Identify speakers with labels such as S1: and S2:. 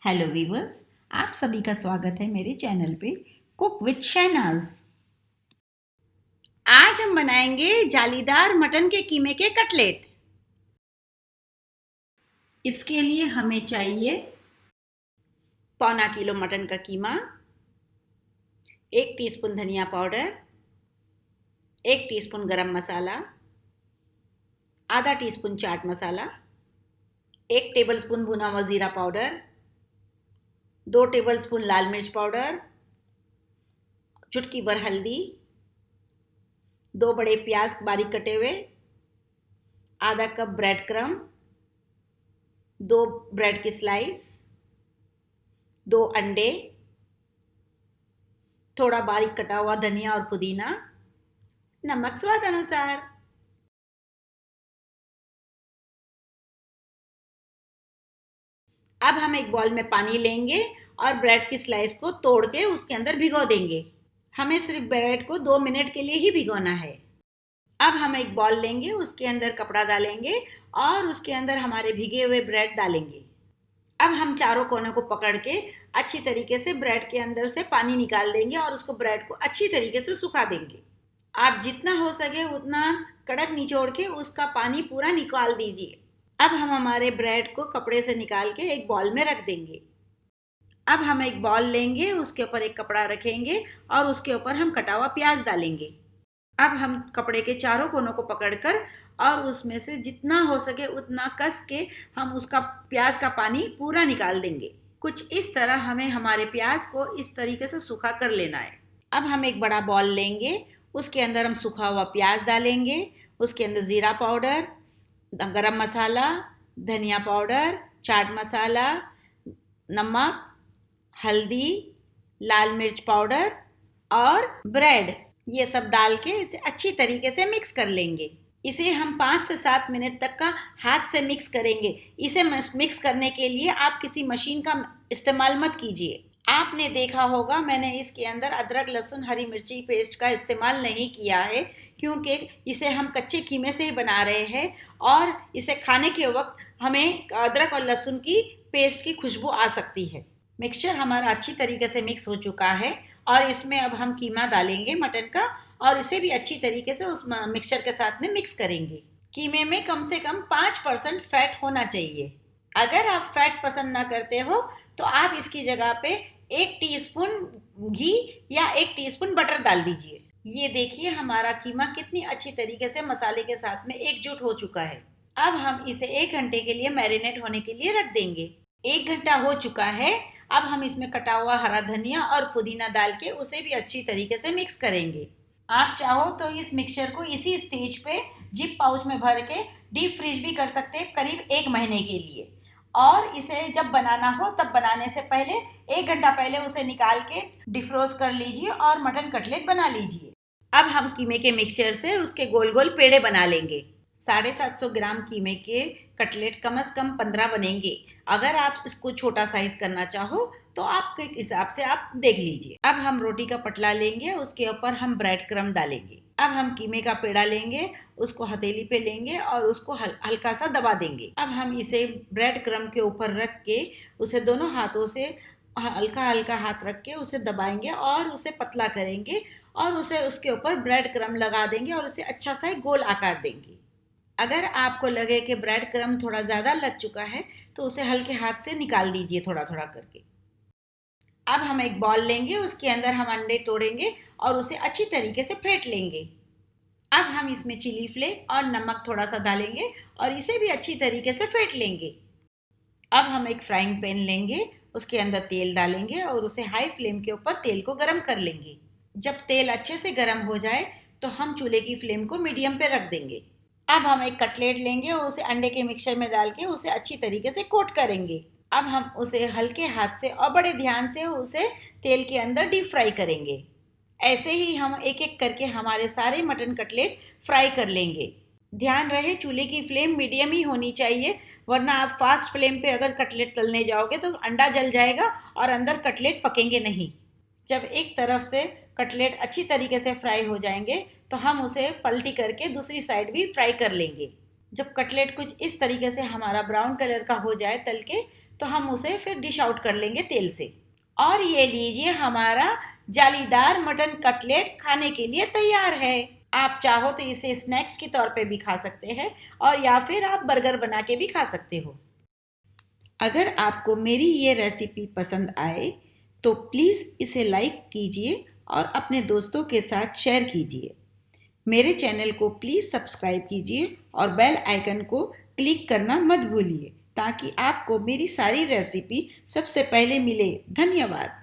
S1: Hello viewers, आप सभी का स्वागत है मेरे चैनल पे कुक विद शहनाज। आज हम बनाएंगे जालीदार मटन के कीमे के कटलेट। इसके लिए हमें चाहिए पौना किलो मटन का कीमा, 1 टीस्पून धनिया पाउडर, 1 टीस्पून गरम मसाला, आधा टीस्पून चाट मसाला, 1 टेबलस्पून भुना हुआ जीरा पाउडर, 2 टेबलस्पून लाल मिर्च पाउडर, चुटकी भर हल्दी, 2 बड़े प्याज बारीक कटे हुए, आधा कप ब्रेड क्रम्ब, 2 ब्रेड की स्लाइस, 2 अंडे, थोड़ा बारीक कटा हुआ धनिया और पुदीना, नमक स्वाद अनुसार। अब हम एक बॉल में पानी लेंगे और ब्रेड की स्लाइस को तोड़ के उसके अंदर भिगो देंगे। हमें सिर्फ ब्रेड को 2 मिनट के लिए ही भिगोना है। अब हम एक बॉल लेंगे, उसके अंदर कपड़ा डालेंगे और उसके अंदर हमारे भिगे हुए ब्रेड डालेंगे। अब हम चारों कोनों को पकड़ के अच्छी तरीके से ब्रेड के अंदर से पानी निकाल देंगे और उसको ब्रेड को अच्छी तरीके से सुखा देंगे। आप जितना हो सके उतना कड़क निचोड़ के उसका पानी पूरा निकाल दीजिए। अब हम हमारे ब्रेड को कपड़े से निकाल के एक बॉल में रख देंगे। अब हम एक बॉल लेंगे, उसके ऊपर एक कपड़ा रखेंगे और उसके ऊपर हम कटा हुआ प्याज डालेंगे। अब हम कपड़े के चारों कोनों को पकड़कर और उसमें से जितना हो सके उतना कस के हम उसका प्याज का पानी पूरा निकाल देंगे। कुछ इस तरह हमें हमारे प्याज को इस तरीके से सूखा कर लेना है। अब हम एक बड़ा बॉल लेंगे, उसके अंदर हम सूखा हुआ प्याज डालेंगे, उसके अंदर ज़ीरा पाउडर, गरम मसाला, धनिया पाउडर, चाट मसाला, नमक, हल्दी, लाल मिर्च पाउडर और ब्रेड, ये सब डाल के इसे अच्छी तरीके से मिक्स कर लेंगे। इसे हम 5 से 7 मिनट तक का हाथ से मिक्स करेंगे। इसे मिक्स करने के लिए आप किसी मशीन का इस्तेमाल मत कीजिए। आपने देखा होगा मैंने इसके अंदर अदरक, लहसुन, हरी मिर्ची पेस्ट का इस्तेमाल नहीं किया है, क्योंकि इसे हम कच्चे कीमे से ही बना रहे हैं और इसे खाने के वक्त हमें अदरक और लहसुन की पेस्ट की खुशबू आ सकती है। मिक्सचर हमारा अच्छी तरीके से मिक्स हो चुका है और इसमें अब हम कीमा डालेंगे मटन का और इसे भी अच्छी तरीके से उस मिक्सचर के साथ में मिक्स करेंगे। कीमे में कम से कम 5% फैट होना चाहिए। अगर आप फैट पसंद ना करते हो तो आप इसकी जगह पे 1 टीस्पून घी या 1 टीस्पून बटर डाल दीजिए। ये देखिए हमारा कीमा कितनी अच्छी तरीके से मसाले के साथ में एकजुट हो चुका है। अब हम इसे 1 घंटे के लिए मैरिनेट होने के लिए रख देंगे। 1 घंटा हो चुका है। अब हम इसमें कटा हुआ हरा धनिया और पुदीना डाल के उसे भी अच्छी तरीके से मिक्स करेंगे। आप चाहो तो इस मिक्सचर को इसी स्टेज पे जिप पाउच में भर के डीप फ्रीज भी कर सकते हैं करीब 1 महीने के लिए। और इसे जब बनाना हो तब बनाने से पहले 1 घंटा पहले उसे निकाल के डिफ्रोज कर लीजिए और मटन कटलेट बना लीजिए। अब हम कीमे के मिक्सचर से उसके गोल गोल पेड़े बना लेंगे। 750 ग्राम कीमे के कटलेट कम से कम 15 बनेंगे। अगर आप इसको छोटा साइज करना चाहो तो आपके हिसाब से आप देख लीजिए। अब हम रोटी का पटला लेंगे, उसके ऊपर हम ब्रेड क्रम्ब डालेंगे। अब हम कीमे का पेड़ा लेंगे, उसको हथेली पे लेंगे और उसको हल्का सा दबा देंगे। अब हम इसे ब्रेड क्रम्ब के ऊपर रख के उसे दोनों हाथों से हल्का हल्का हाथ रख के उसे दबाएंगे और उसे पतला करेंगे और उसे उसके ऊपर ब्रेड क्रम्ब लगा देंगे और उसे अच्छा सा गोल आकार देंगे। अगर आपको लगे कि ब्रेड क्रम्ब थोड़ा ज़्यादा लग चुका है तो उसे हल्के हाथ से निकाल दीजिए थोड़ा थोड़ा करके। अब हम एक बॉल लेंगे, उसके अंदर हम अंडे तोड़ेंगे और उसे अच्छी तरीके से फेंट लेंगे। अब हम इसमें चिली फ्लेक और नमक थोड़ा सा डालेंगे और इसे भी अच्छी तरीके से फेंट लेंगे। अब हम एक फ्राइंग पैन लेंगे, उसके अंदर तेल डालेंगे और उसे हाई फ्लेम के ऊपर तेल को गर्म कर लेंगे। जब तेल अच्छे से गर्म हो जाए तो हम चूल्हे की फ्लेम को मीडियम पे रख देंगे। अब हम एक कटलेट लेंगे और उसे अंडे के मिक्सचर में डाल के उसे अच्छी तरीके से कोट करेंगे। अब हम उसे हल्के हाथ से और बड़े ध्यान से उसे तेल के अंदर डीप फ्राई करेंगे। ऐसे ही हम एक एक करके हमारे सारे मटन कटलेट फ्राई कर लेंगे। ध्यान रहे चूल्हे की फ्लेम मीडियम ही होनी चाहिए, वरना आप फास्ट फ्लेम पे अगर कटलेट तलने जाओगे तो अंडा जल जाएगा और अंदर कटलेट पकेंगे नहीं। जब एक तरफ से कटलेट अच्छी तरीके से फ्राई हो जाएंगे तो हम उसे पलटी करके दूसरी साइड भी फ्राई कर लेंगे। जब कटलेट कुछ इस तरीके से हमारा ब्राउन कलर का हो जाए तल के, तो हम उसे फिर डिश आउट कर लेंगे तेल से। और ये लीजिए, हमारा जालीदार मटन कटलेट खाने के लिए तैयार है। आप चाहो तो इसे स्नैक्स के तौर पे भी खा सकते हैं और या फिर आप बर्गर बना के भी खा सकते हो। अगर आपको मेरी ये रेसिपी पसंद आए तो प्लीज़ इसे लाइक कीजिए और अपने दोस्तों के साथ शेयर कीजिए। मेरे चैनल को प्लीज़ सब्सक्राइब कीजिए और बेल आइकन को क्लिक करना मत भूलिए ताकि आपको मेरी सारी रेसिपी सबसे पहले मिले। धन्यवाद।